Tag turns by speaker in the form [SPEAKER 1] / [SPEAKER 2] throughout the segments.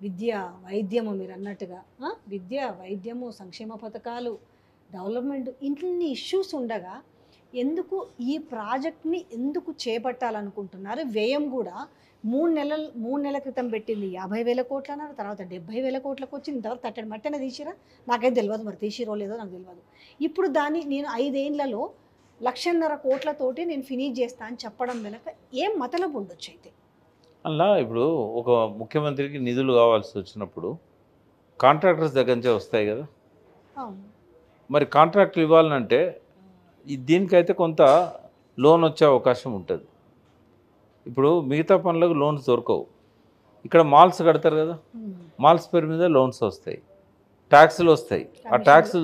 [SPEAKER 1] విద్య, వైద్యము మీరన్నట్టుగా విద్య, వైద్యము, సంక్షేమ పథకాలు, డెవలప్‌మెంట్ ఇన్ని ఇష్యూస్ ఉండగా ఎందుకు ఈ ప్రాజెక్ట్‌ని ఎందుకు చేపట్టాలనుకుంటున్నారు? వ్యయం గూడా 3 నెలల క్రితం పెట్టింది 50,000 కోట్లు అన్నారు. తర్వాత 70,000 కోట్లకొచ్చింది. ఇంతవరకు తట్టడి మట్టన తీసిర్రా? నాకైతే తెలవదు. మరి తీసిర్రో లేదో నాకు తెలవదు. ఇప్పుడు దాన్ని నేను 5 ఏండ్లలో 1,50,000 కోట్లతోటి నేను ఫినిష్ చేస్తా అని చెప్పడం వెనక ఏం మతలబు ఉండొచ్చయితే?
[SPEAKER 2] అలా ఇప్పుడు ఒక ముఖ్యమంత్రికి నిధులు కావాల్సి వచ్చినప్పుడు కాంట్రాక్టర్స్ దగ్గర నుంచే వస్తాయి కదా.
[SPEAKER 1] అవును.
[SPEAKER 2] మరి కాంట్రాక్ట్లు ఇవ్వాలంటే దీనికైతే కొంత లోన్ వచ్చే అవకాశం ఉంటుంది. ఇప్పుడు మిగతా పనులకు లోన్స్ దొరకవు. ఇక్కడ మాల్స్ కడతారు కదా,
[SPEAKER 1] హ్మ్.
[SPEAKER 2] మాల్స్ పేరు మీద లోన్స్ వస్తాయి, ట్యాక్సులు వస్తాయి. ఆ ట్యాక్స్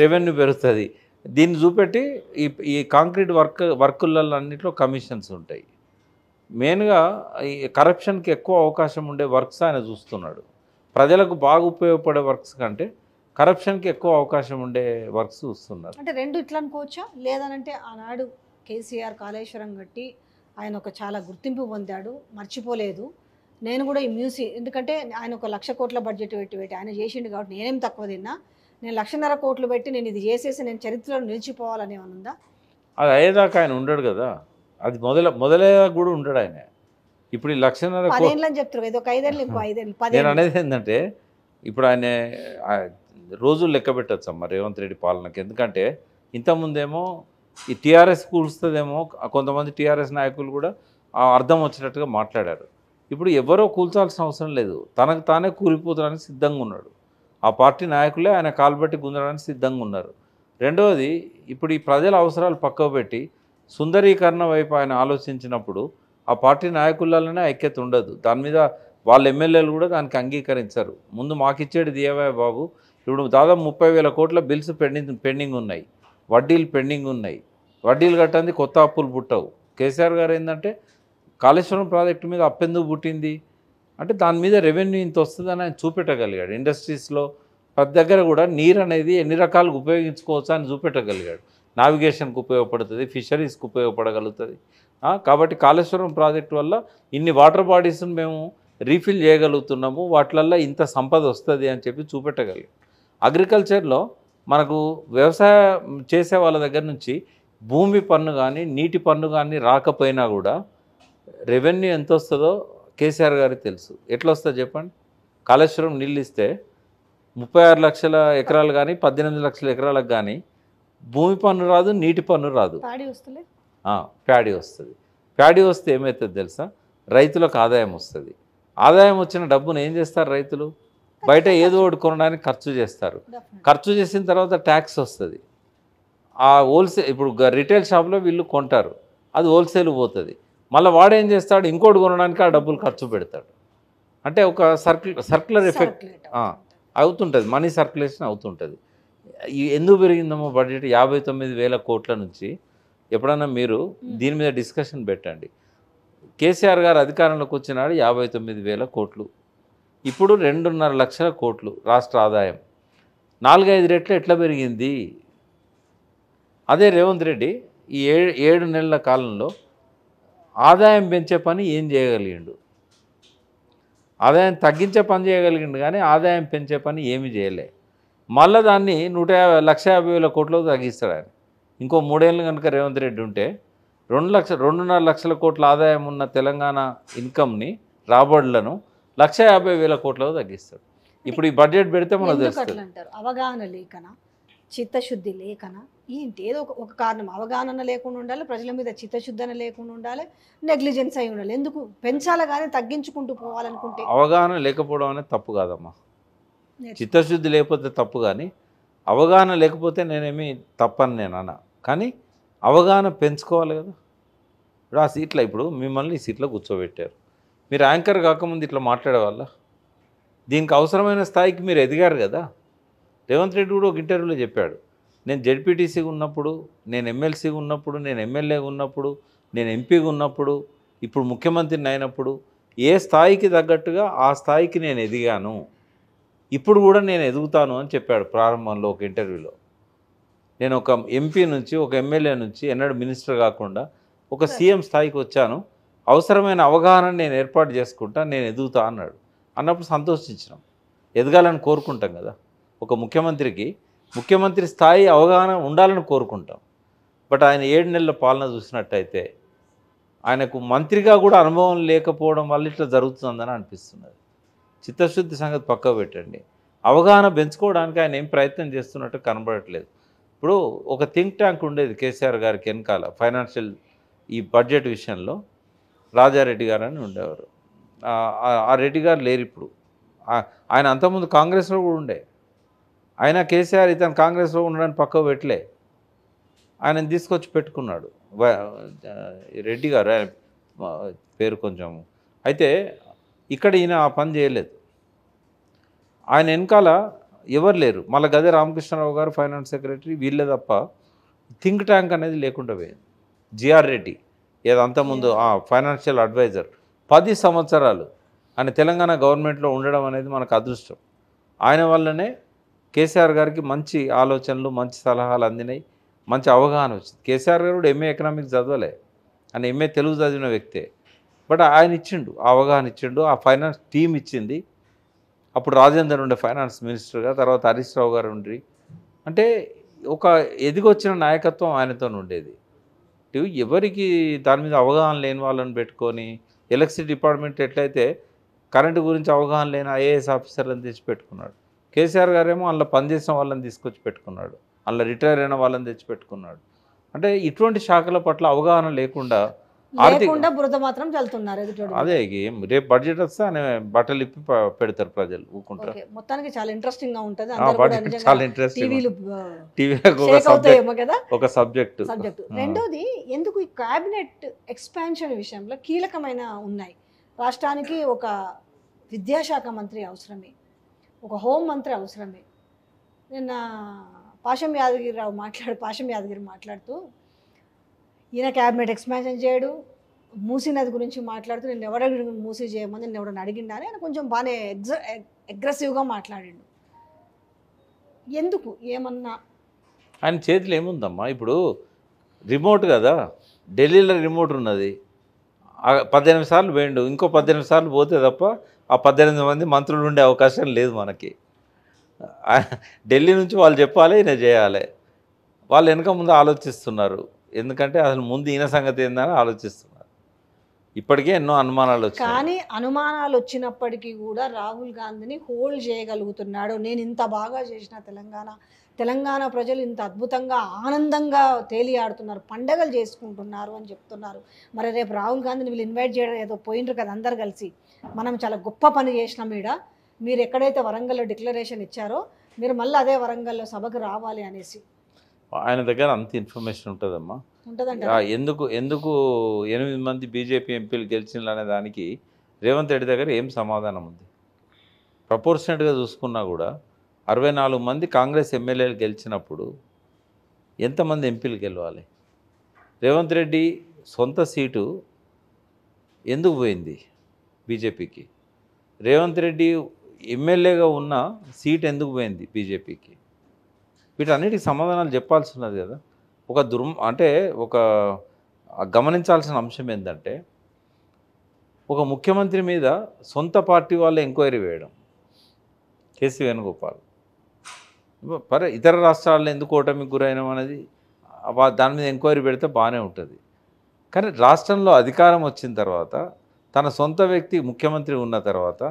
[SPEAKER 2] రెవెన్యూ పెరుగుతుంది. దీన్ని చూపెట్టి ఈ ఈ కాంక్రీట్ వర్కులలో అన్నింటిలో కమిషన్స్ ఉంటాయి. మెయిన్గా ఈ కరప్షన్కి ఎక్కువ అవకాశం ఉండే వర్క్స్ ఆయన చూస్తున్నాడు. ప్రజలకు బాగా ఉపయోగపడే వర్క్స్ కంటే కరప్షన్కి ఎక్కువ అవకాశం ఉండే వర్క్స్ చూస్తున్నారు.
[SPEAKER 1] అంటే 2 ఇట్లా అనుకోవచ్చా? లేదనంటే ఆనాడు కేసీఆర్ కాళేశ్వరం కట్టి ఆయన ఒక చాలా గుర్తింపు పొందాడు, మర్చిపోలేదు. నేను కూడా ఈ ఎందుకంటే ఆయన ఒక 1,00,000 కోట్ల బడ్జెట్ పెట్టి ఆయన చేసిండు కాబట్టి నేనేం తక్కువ తిన్నా, నేను 1,50,000 కోట్లు పెట్టి నేను ఇది చేసేసి నేను చరిత్రలో నిలిచిపోవాలని ఏమైనా ఉందా?
[SPEAKER 2] అది అయ్యేదాకా ఆయన ఉండడు కదా. అది మొదలయ్యేదాకా కూడా ఉండడు ఆయన. ఇప్పుడు ఈ 1,50,000
[SPEAKER 1] 10 అని చెప్తారు కదా, ఒక 5 ఏళ్ళు ఇంకో 5 ఏళ్ళు 10
[SPEAKER 2] నేను అనేది ఏంటంటే ఇప్పుడు ఆయన రోజులు లెక్క పెట్టచ్చమ్మా రేవంత్ రెడ్డి పాలనకి. ఎందుకంటే ఇంతకుముందేమో ఈ టీఆర్ఎస్ కూల్స్తుందేమో, కొంతమంది టీఆర్ఎస్ నాయకులు కూడా అర్థం వచ్చినట్టుగా మాట్లాడారు. ఇప్పుడు ఎవరో కూల్చాల్సిన అవసరం లేదు, తనకు తానే కూలిపోతానికి సిద్ధంగా ఉన్నాడు. ఆ పార్టీ నాయకులే ఆయన కాలుబట్టి గుంజడానికి సిద్ధంగా ఉన్నారు. రెండవది, ఇప్పుడు ఈ ప్రజల అవసరాలు పక్కకు పెట్టి సుందరీకరణ వైపు ఆయన ఆలోచించినప్పుడు ఆ పార్టీ నాయకులలోనే ఐక్యత ఉండదు. దాని మీద వాళ్ళ ఎమ్మెల్యేలు కూడా దానికి అంగీకరించరు. ముందు మాకిచ్చేది దియవా బాబు, ఇప్పుడు దాదాపు 30,000 కోట్ల బిల్స్ పెండింగ్ ఉన్నాయి, వడ్డీలు పెండింగ్ ఉన్నాయి. వడ్డీలు కట్టంది కొత్త అప్పులు పుట్టవు. కేసీఆర్ గారు ఏంటంటే కాళేశ్వరం ప్రాజెక్టు మీద అప్పెందుకు పుట్టింది అంటే దాని మీద రెవెన్యూ ఇంత వస్తుందని ఆయన చూపెట్టగలిగాడు. ఇండస్ట్రీస్లో ప్రతి దగ్గర కూడా నీరు అనేది ఎన్ని రకాలుగా ఉపయోగించుకోవచ్చు అని చూపెట్టగలిగాడు. నావిగేషన్కి ఉపయోగపడుతుంది, ఫిషరీస్కి ఉపయోగపడగలుగుతుంది. కాబట్టి కాళేశ్వరం ప్రాజెక్టు వల్ల ఇన్ని వాటర్ బాడీస్ని మేము రీఫిల్ చేయగలుగుతున్నాము, వాటిలల్లో ఇంత సంపద వస్తుంది అని చెప్పి చూపెట్టగలిగాం. అగ్రికల్చర్లో మనకు వ్యవసాయం చేసే వాళ్ళ దగ్గర నుంచి భూమి పన్ను కానీ నీటి పన్ను కానీ రాకపోయినా కూడా రెవెన్యూ ఎంత వస్తుందో కేసీఆర్ గారికి తెలుసు. ఎట్లా వస్తుందో చెప్పండి. కాళేశ్వరం నీళ్ళు ఇస్తే 36 లక్షల ఎకరాలు కానీ 18 లక్షల ఎకరాలకు కానీ భూమి పన్ను రాదు, నీటి పన్ను రాదు, ప్యాడీ వస్తుంది. ప్యాడీ వస్తే ఏమవుతుంది తెలుసా, రైతులకు ఆదాయం వస్తుంది. ఆదాయం వచ్చిన డబ్బును ఏం చేస్తారు రైతులు, బయట ఏదో ఒకటి కొనడానికి ఖర్చు చేస్తారు. ఖర్చు చేసిన తర్వాత ట్యాక్స్ వస్తుంది. ఆ హోల్సేల్ ఇప్పుడు రిటైల్ షాప్లో వీళ్ళు కొంటారు, అది హోల్సేల్ పోతుంది. మళ్ళీ వాడేం చేస్తాడు, ఇంకోటి కొనడానికి ఆ డబ్బులు ఖర్చు పెడతాడు. అంటే ఒక సర్క్యులర్ ఎఫెక్ట్ అవుతుంటుంది, మనీ సర్క్యులేషన్ అవుతుంటుంది. ఎందుకు పెరిగిందమ్మో బడ్జెట్ 59,000 కోట్ల నుంచి? ఎప్పుడన్నా మీరు దీని మీద డిస్కషన్ పెట్టండి. కేసీఆర్ గారు అధికారంలోకి వచ్చినాడు 59,000 కోట్లు, ఇప్పుడు 2.5 లక్షల కోట్లు రాష్ట్ర ఆదాయం. 4-5 రెట్లు ఎట్లా పెరిగింది? అదే రేవంత్ రెడ్డి ఈ 7 నెలల కాలంలో ఆదాయం పెంచే పని ఏం చేయగలిగిండు? ఆదాయం తగ్గించే పని చేయగలిగిండు కానీ ఆదాయం పెంచే పని ఏమి చేయలే. మళ్ళీ దాన్ని 1,50,000 కోట్లకు తగ్గిస్తాడు ఆయన. ఇంకో 3 ఏళ్ళు కనుక రేవంత్ రెడ్డి ఉంటే 2.5 లక్షల కోట్ల ఆదాయం ఉన్న తెలంగాణ ఇన్కమ్ని, రాబడులను 1,50,000 కోట్లకు తగ్గిస్తాడు. ఇప్పుడు ఈ బడ్జెట్ పెడితే మనకు తెలుస్తుంది.
[SPEAKER 1] అవగాహన లేకన, చిత్తశుద్ధి లేకన, ఏంటి ఏదో ఒక కారణం. అవగాహన లేకుండా ఉండాలి, ప్రజల మీద చిత్తశుద్ధి లేకుండా ఉండాలి, నెగ్లిజెన్స్ అయి ఉండాలి. ఎందుకు పెంచాలి కానీ తగ్గించుకుంటూ పోవాలనుకుంటే?
[SPEAKER 2] అవగాహన లేకపోవడం అనేది తప్పు కాదమ్మా, చిత్తశుద్ధి లేకపోతే తప్పు. కానీ అవగాహన లేకపోతే నేనేమి తప్పని నేను అన్నా, కానీ అవగాహన పెంచుకోవాలి కదా. ఇప్పుడు ఆ సీట్లో ఇప్పుడు మిమ్మల్ని ఈ సీట్లో కూర్చోబెట్టారు, మీరు యాంకర్ కాకముందు ఇట్లా మాట్లాడేవాళ్ళ? దీనికి అవసరమైన స్థాయికి మీరు ఎదిగారు కదా. రేవంత్ రెడ్డి కూడా ఒక ఇంటర్వ్యూలో చెప్పాడు, నేను జెడ్పీటీసీగా ఉన్నప్పుడు, నేను ఎమ్మెల్సీగా ఉన్నప్పుడు, నేను ఎమ్మెల్యేగా ఉన్నప్పుడు, నేను ఎంపీగా ఉన్నప్పుడు, ఇప్పుడు ముఖ్యమంత్రిని అయినప్పుడు ఏ స్థాయికి తగ్గట్టుగా ఆ స్థాయికి నేను ఎదిగాను, ఇప్పుడు కూడా నేను ఎదుగుతాను అని చెప్పాడు ప్రారంభంలో ఒక ఇంటర్వ్యూలో. నేను ఒక ఎంపీ నుంచి, ఒక ఎమ్మెల్యే నుంచి ఎన్నడూ మినిస్టర్ కాకుండా ఒక సీఎం స్థాయికి వచ్చాను, అవసరమైన అవగాహన నేను ఏర్పాటు చేసుకుంటా, నేను ఎదుగుతా అన్నాడు. అన్నప్పుడు సంతోషించినాం. ఎదగాలని కోరుకుంటాం కదా. ఒక ముఖ్యమంత్రి స్థాయి అవగాహన ఉండాలని కోరుకుంటాం. బట్ ఆయన 7 నెలల పాలన చూసినట్టయితే ఆయనకు మంత్రిగా కూడా అనుభవం లేకపోవడం వల్ల ఇట్లా జరుగుతుందని అనిపిస్తున్నది. చిత్తశుద్ధి సంగతి పక్కకు పెట్టండి, అవగాహన పెంచుకోవడానికి ఆయన ఏం ప్రయత్నం చేస్తున్నట్టు కనబడట్లేదు. ఇప్పుడు ఒక థింక్ ట్యాంక్ ఉండేది కేసీఆర్ గారికి వెనకాల ఫైనాన్షియల్ ఈ బడ్జెట్ విషయంలో, రాజారెడ్డి గారు అని ఉండేవారు. ఆ రెడ్డి గారు లేరు ఇప్పుడు. ఆయన అంతకుముందు కాంగ్రెస్లో కూడా ఉండే. ఆయన కేసీఆర్ ఇతను కాంగ్రెస్లో ఉండడానికి పక్కకు పెట్టలే, ఆయనను తీసుకొచ్చి పెట్టుకున్నాడు. రెడ్డి గారు ఆయన పేరు కొంచెం. అయితే ఇక్కడ ఈయన ఆ పని చేయలేదు. ఆయన వెనకాల ఎవరు లేరు. మళ్ళీ గదే రామకృష్ణారావు గారు ఫైనాన్స్ సెక్రటరీ, వీళ్ళే తప్ప థింక్ ట్యాంక్ అనేది లేకుండా పోయింది. జిఆర్ రెడ్డి ఏదో అంతకుముందు ఫైనాన్షియల్ అడ్వైజర్ 10 సంవత్సరాలు ఆయన తెలంగాణ గవర్నమెంట్లో ఉండడం అనేది మనకు అదృష్టం. ఆయన వల్లనే కేసీఆర్ గారికి మంచి ఆలోచనలు, మంచి సలహాలు అందినాయి, మంచి అవగాహన వచ్చింది. కేసీఆర్ గారు కూడా ఎంఏ ఎకనామిక్స్ చదవలే, ఆయన ఎంఏ తెలుగు చదివిన వ్యక్తే. బట్ ఆయన ఇచ్చిండు, ఆ అవగాహన ఇచ్చిండు, ఆ ఫైనాన్స్ టీం ఇచ్చింది. అప్పుడు రాజేందర్ ఉండే ఫైనాన్స్ మినిస్టర్గా, తర్వాత హరీష్ రావు గారు ఉండి, అంటే ఒక ఎదిగొచ్చిన నాయకత్వం ఆయనతో ఉండేది. ఎవరికి దాని మీద అవగాహన లేని వాళ్ళని పెట్టుకొని, ఎలక్ట్రిసిటీ డిపార్ట్మెంట్ ఎట్లయితే కరెంటు గురించి అవగాహన లేని ఐఏఎస్ ఆఫీసర్లను తెచ్చి పెట్టుకున్నాడు, కేసీఆర్ గారేమో అందులో పనిచేసిన వాళ్ళని తీసుకొచ్చి పెట్టుకున్నాడు, అందులో రిటైర్ అయిన వాళ్ళని తెచ్చి పెట్టుకున్నాడు. అంటే ఇటువంటి శాఖల పట్ల అవగాహన లేకుండా
[SPEAKER 1] బురద మాత్రం చల్లుతున్నారు.
[SPEAKER 2] అదే రేపు బడ్జెట్ వస్తే ఆయన బట్టలు ఇప్పి పెడతారు, ప్రజలు ఊకుంటారు.
[SPEAKER 1] మొత్తానికి చాలా ఇంట్రెస్టింగ్ గా ఉంటుంది.
[SPEAKER 2] చాలా ఇంట్రెస్టింగ్, ఒక సబ్జెక్ట్.
[SPEAKER 1] రెండోది, ఎందుకు ఈ క్యాబినెట్ ఎక్స్పాన్షన్ విషయంలో కీలకమైన ఉన్నాయి. రాష్ట్రానికి ఒక విద్యాశాఖ మంత్రి అవసరమే, ఒక హోం మంత్రి అవసరమే. నిన్న పాషం యాదగిరి మాట్లాడుతూ ఈయన క్యాబినెట్ ఎక్స్పాన్షన్ చేయడు, మూసీ నది గురించి మాట్లాడుతూ నేను ఎవరు మూసీ చేయమని నేను ఎవరైనా అడిగిండా అని ఆయన కొంచెం బాగానే అగ్రెసివ్గా మాట్లాడిండు. ఎందుకు? ఏమన్నా
[SPEAKER 2] ఆయన చేతిలో ఏముందమ్మా? ఇప్పుడు రిమోట్ కదా, ఢిల్లీలో రిమోట్ ఉన్నది. 18 సార్లు పోయిండు, ఇంకో 18 సార్లు పోతే తప్ప ఆ 18 మంది మంత్రులు ఉండే అవకాశం లేదు మనకి. ఢిల్లీ నుంచి వాళ్ళు చెప్పాలి, ఈయన చేయాలి. వాళ్ళు వెనక ముందు ఆలోచిస్తున్నారు, ఎందుకంటే అసలు ముందు ఈయన సంగతి ఏందని ఆలోచిస్తున్నారు. ఇప్పటికే ఎన్నో అనుమానాలు వచ్చాయి.
[SPEAKER 1] కానీ అనుమానాలు వచ్చినప్పటికీ కూడా రాహుల్ గాంధీని హోల్డ్ చేయగలుగుతున్నాడు. నేను ఇంత బాగా చేసిన తెలంగాణ ప్రజలు ఇంత అద్భుతంగా ఆనందంగా తేలియాడుతున్నారు, పండగలు చేసుకుంటున్నారు అని చెప్తున్నారు. మరి రేపు రాహుల్ గాంధీని వీళ్ళు ఇన్వైట్ చేయడం ఏదో పోయినరు కదా, అందరు కలిసి మనం చాలా గొప్ప పని చేసినాం ఈడ, మీరు ఎక్కడైతే వరంగల్లో డిక్లరేషన్ ఇచ్చారో మీరు మళ్ళీ అదే వరంగల్లో సభకు రావాలి అనేసి.
[SPEAKER 2] ఆయన దగ్గర అంత ఇన్ఫర్మేషన్ ఉంటుందమ్మా. ఎందుకు 8 మంది బీజేపీ ఎంపీలు గెలిచిండ్రు అనే దానికి రేవంత్ రెడ్డి దగ్గర ఏం సమాధానం ఉంది? ప్రపోర్షనేట్గా చూసుకున్నా కూడా 64 మంది కాంగ్రెస్ ఎమ్మెల్యేలు గెలిచినప్పుడు ఎంతమంది ఎంపీలు గెలవాలి? రేవంత్ రెడ్డి సొంత సీటు ఎందుకు పోయింది బీజేపీకి? రేవంత్ రెడ్డి ఎమ్మెల్యేగా ఉన్న సీట్ ఎందుకు పోయింది బీజేపీకి? వీటన్నిటికి సమాధానాలు చెప్పాల్సి ఉన్నది కదా. ఒక గమనించాల్సిన అంశం ఏంటంటే, ఒక ముఖ్యమంత్రి మీద సొంత పార్టీ వాళ్ళు ఎంక్వైరీ వేయడం, కేసీ వేణుగోపాల్ ఇతర రాష్ట్రాల్లో ఎందుకు ఓటమికి గురైనాం అనేది దాని మీద ఎంక్వైరీ పెడితే బాగానే ఉంటుంది. కానీ రాష్ట్రంలో అధికారం వచ్చిన తర్వాత, తన సొంత వ్యక్తి ముఖ్యమంత్రి ఉన్న తర్వాత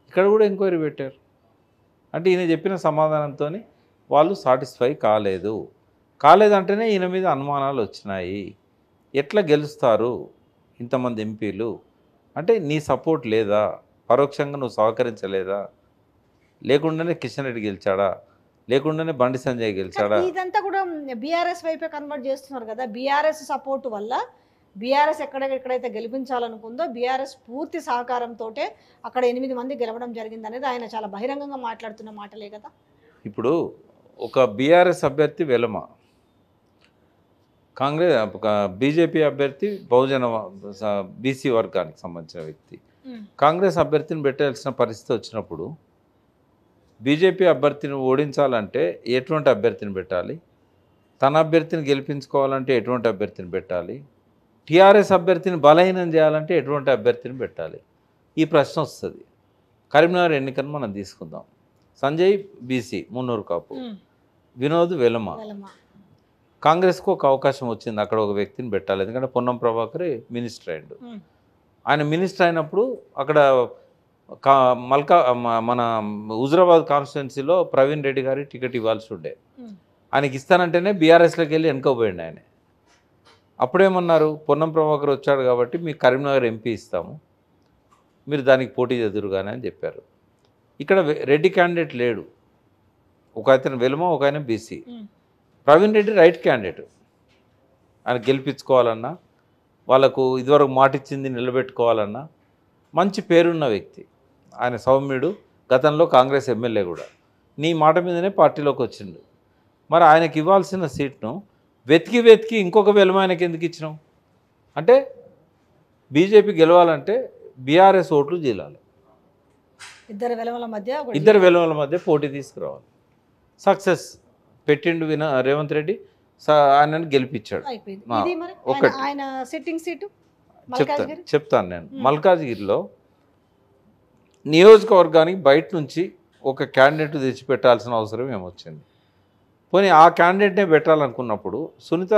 [SPEAKER 2] ఇక్కడ కూడా ఎంక్వైరీ పెట్టారు. అంటే ఈయన చెప్పిన సమాధానంతో వాళ్ళు సాటిస్ఫై కాలేదంటేనే ఈయన మీద అనుమానాలు వచ్చినాయి. ఎట్లా గెలుస్తారు ఇంతమంది ఎంపీలు? అంటే నీ సపోర్ట్ లేదా, పరోక్షంగా నువ్వు సహకరించలేదా, లేకుండానే కిషన్ రెడ్డి గెలిచాడా, లేకుండానే బండి సంజయ్ గెలిచాడా?
[SPEAKER 1] ఇదంతా కూడా బీఆర్ఎస్ వైపే కన్వర్ట్ చేస్తున్నారు కదా. బీఆర్ఎస్ సపోర్టు వల్ల బీఆర్ఎస్ ఎక్కడైతే గెలిపించాలనుకుందో బీఆర్ఎస్ పూర్తి సహకారంతో అక్కడ 8 మంది గెలవడం జరిగింది అనేది ఆయన చాలా బహిరంగంగా మాట్లాడుతున్న మాటలే కదా.
[SPEAKER 2] ఇప్పుడు ఒక బీఆర్ఎస్ అభ్యర్థి వెలమ, బీజేపీ అభ్యర్థి బహుజన బీసీ వర్గానికి సంబంధించిన వ్యక్తి, కాంగ్రెస్ అభ్యర్థిని పెట్టాల్సిన పరిస్థితి వచ్చినప్పుడు బీజేపీ అభ్యర్థిని ఓడించాలంటే ఎటువంటి అభ్యర్థిని పెట్టాలి, తన అభ్యర్థిని గెలిపించుకోవాలంటే ఎటువంటి అభ్యర్థిని పెట్టాలి, టీఆర్ఎస్ అభ్యర్థిని బలహీనం చేయాలంటే ఎటువంటి అభ్యర్థిని పెట్టాలి, ఈ ప్రశ్న వస్తుంది. కరీంనగర్ ఎన్నికను మనం తీసుకుందాం. సంజయ్ బీసీ మున్నూరు కాపు, వినోద్ వెలమ. కాంగ్రెస్కు ఒక అవకాశం వచ్చింది, అక్కడ ఒక వ్యక్తిని పెట్టాలి, ఎందుకంటే పొన్నం ప్రభాకర్ మినిస్టర్ అయ్యిండు. ఆయన మినిస్టర్ అయినప్పుడు అక్కడ మన హుజరాబాద్ కాన్స్టిట్యున్సీలో ప్రవీణ్ రెడ్డి గారి టికెట్ ఇవ్వాల్సి ఉండే. ఆయనకి ఇస్తానంటేనే బీఆర్ఎస్లోకి వెళ్ళి వెనుకపోయిండు ఆయన. అప్పుడేమన్నారు, పొన్నం ప్రభాకర్ వచ్చాడు కాబట్టి మీకు కరీంనగర్ ఎంపీ ఇస్తాము, మీరు దానికి పోటీ ఎదురుగానే అని చెప్పారు. ఇక్కడ రెడ్డి క్యాండిడేట్ లేడు, ఒక అతను వెలుమ, ఒక ఆయన BC. Praveen Reddy right candidate, ఆయన గెలిపించుకోవాలన్నా, వాళ్ళకు ఇదివరకు మాట ఇచ్చింది నిలబెట్టుకోవాలన్నా మంచి పేరున్న వ్యక్తి. ఆయన సౌమ్యుడు, గతంలో కాంగ్రెస్ ఎమ్మెల్యే కూడా. నీ మాట మీదనే పార్టీలోకి వచ్చిండు. మరి ఆయనకి ఇవ్వాల్సిన సీట్ను వెతికి ఇంకొక వెలుమ ఆయనకి ఎందుకు ఇచ్చినాం అంటే, బీజేపీ గెలవాలంటే బీఆర్ఎస్ ఓట్లు చీలాలి, ఇద్దరు వెలుమల మధ్య పోటీ తీసుకురావాలి. సక్సెస్ పెట్టిండు రేవంత్ రెడ్డి, ఆయనని గెలిపించాడు. చెప్తాను నేను. మల్కాజ్గిరిలో నియోజకవర్గానికి బయట నుంచి ఒక క్యాండిడేట్ తెచ్చిపెట్టాల్సిన అవసరం ఏమొచ్చింది. పోనీ ఆ క్యాండిడేట్నే పెట్టాలనుకున్నప్పుడు సునీత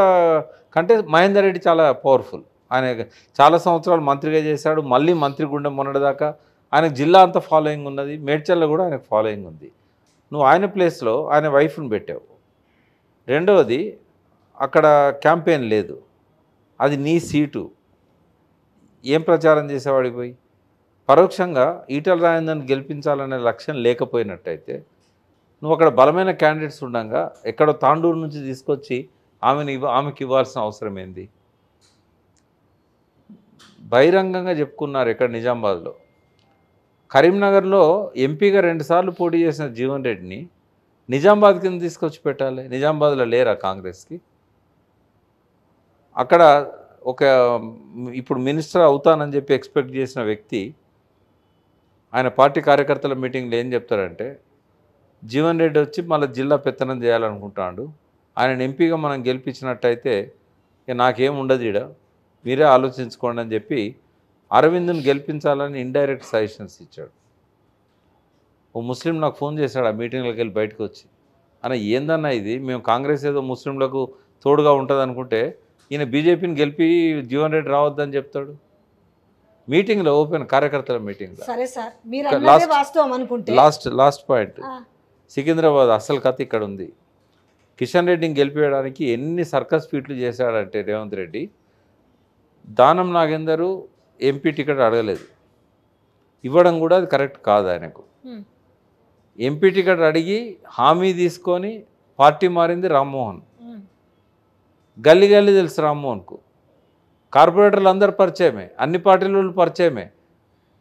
[SPEAKER 2] కంటే మహేందర్ రెడ్డి చాలా పవర్ఫుల్. ఆయన చాలా సంవత్సరాలు మంత్రిగా చేశాడు, మళ్ళీ మంత్రి గుండె మొన్నటిదాకా. ఆయనకు జిల్లా అంతా ఫాలోయింగ్ ఉన్నది, మేడ్చల్లో కూడా ఆయనకు ఫాలోయింగ్ ఉంది. నువ్వు ఆయన ప్లేస్లో ఆయన వైఫ్ని పెట్టావు. రెండవది, అక్కడ క్యాంపెయిన్ లేదు, అది నీ సీటు. ఏం ప్రచారం చేసేవాడికి పోయి పరోక్షంగా ఈటల రాజేందర్ని గెలిపించాలనే లక్ష్యం లేకపోయినట్టయితే నువ్వు అక్కడ బలమైన క్యాండిడేట్స్ ఉండగా ఎక్కడో తాండూరు నుంచి తీసుకొచ్చి ఆమెకి ఇవ్వాల్సిన అవసరం ఏంది? బహిరంగంగా చెప్పుకున్నారు ఇక్కడ నిజామాబాద్లో. కరీంనగర్లో ఎంపీగా 2 సార్లు పోటీ చేసిన జీవన్ రెడ్డిని నిజామాబాద్ కింద తీసుకొచ్చి పెట్టాలి. నిజామాబాద్లో లేరా కాంగ్రెస్కి? అక్కడ ఒక ఇప్పుడు మినిస్టర్ అవుతానని చెప్పి ఎక్స్పెక్ట్ చేసిన వ్యక్తి ఆయన పార్టీ కార్యకర్తల మీటింగ్లో ఏం చెప్తారంటే, జీవన్ రెడ్డి వచ్చి మళ్ళీ జిల్లా పెత్తనం చేయాలనుకుంటాడు, ఆయన ఎంపీగా మనం గెలిపించినట్టయితే నాకేం ఉండదు ఈడ, మీరే ఆలోచించుకోండి అని చెప్పి అరవింద్ని గెలిపించాలని ఇండైరెక్ట్ సజెషన్స్ ఇచ్చాడు. ఓ ముస్లిం నాకు ఫోన్ చేశాడు ఆ మీటింగ్లోకి వెళ్ళి బయటకు వచ్చి, అన్న ఏందన్నా ఇది, మేము కాంగ్రెస్ ఏదో ముస్లింలకు తోడుగా ఉంటుంది అనుకుంటే ఈయన బీజేపీని గెలిపి జీవన్ రెడ్డి రావద్దని చెప్తాడు. మీటింగ్లో ఓపెన్ కార్యకర్తల మీటింగ్లో.
[SPEAKER 1] సరే సార్, మీరు అన్నదే వాస్తవం అనుకుంటే
[SPEAKER 2] లాస్ట్ పాయింట్, సికింద్రాబాద్ అసలు కథ ఇక్కడ ఉంది. కిషన్ రెడ్డిని గెలిపేయడానికి ఎన్ని సర్కస్ ఫీట్లు చేశాడంటే రేవంత్ రెడ్డి, దానం నాగేందరు ఎంపీ టికెట్ అడగలేదు, ఇవ్వడం కూడా అది కరెక్ట్ కాదు. ఆయనకు ఎంపీ టికెట్ అడిగి హామీ తీసుకొని పార్టీ మారింది రామ్మోహన్. గల్లీ గల్లీ తెలుసు రామ్మోహన్కు, కార్పొరేటర్లు అందరు పరిచయమే, అన్ని పార్టీల పరిచయమే,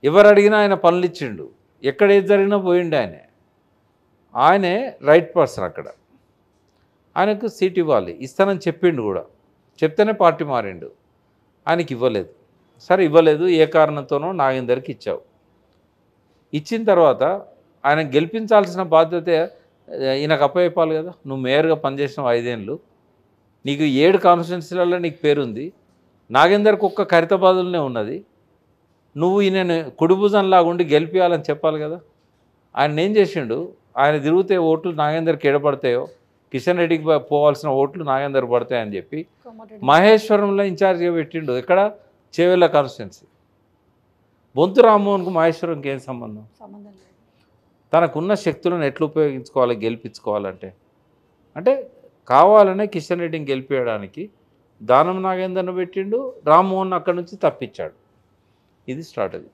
[SPEAKER 2] ఎవరు అడిగినా ఆయన పనులు ఇచ్చిండు, ఎక్కడ ఏది జరిగినా పోయిండు. ఆయనే రైట్ పర్సన్. అక్కడ ఆయనకు సీట్ ఇవ్వాలి, ఇస్తానని చెప్పిండు కూడా, చెప్తేనే పార్టీ మారిండు. ఆయనకి ఇవ్వలేదు. సరే ఇవ్వలేదు, ఏ కారణంతోనో నాగేందర్కి ఇచ్చావు. ఇచ్చిన తర్వాత ఆయన గెలిపించాల్సిన బాధ్యత ఈయనకు అప్పచెప్పాలి కదా. నువ్వు మేయర్గా పనిచేసినావు 5 ఏళ్ళు, నీకు 7 కాన్స్టిట్యున్సీలలో నీకు పేరుంది, నాగేందర్కి ఒక్క ఖైరతాబాదులోనే ఉన్నది. నువ్వు ఈయన కుడిభుజంలాగా ఉండి గెలిపించాలని చెప్పాలి కదా. ఆయన ఏం చేసిండు, ఆయన తిరిగితే ఓట్లు నాగేందర్కి ఎడపడతాయో, కిషన్ రెడ్డికి పోవాల్సిన ఓట్లు నాగేందర్ పడతాయని చెప్పి మహేశ్వరంలో ఇన్ఛార్జ్గా పెట్టిండు. ఎక్కడ? చేవెళ్ళ కాన్స్టిట్యున్సీ. బొంతు రామ్మోహన్కు మహేశ్వరంకి ఏం సంబంధం? తనకున్న శక్తులను ఎట్లా ఉపయోగించుకోవాలి గెలిపించుకోవాలంటే, అంటే కావాలనే కిషన్ రెడ్డిని గెలిపించడానికి దానం నాగేందర్ను పెట్టిండు, రామ్మోహన్ అక్కడి నుంచి తప్పించాడు. ఇది స్ట్రాటజీ.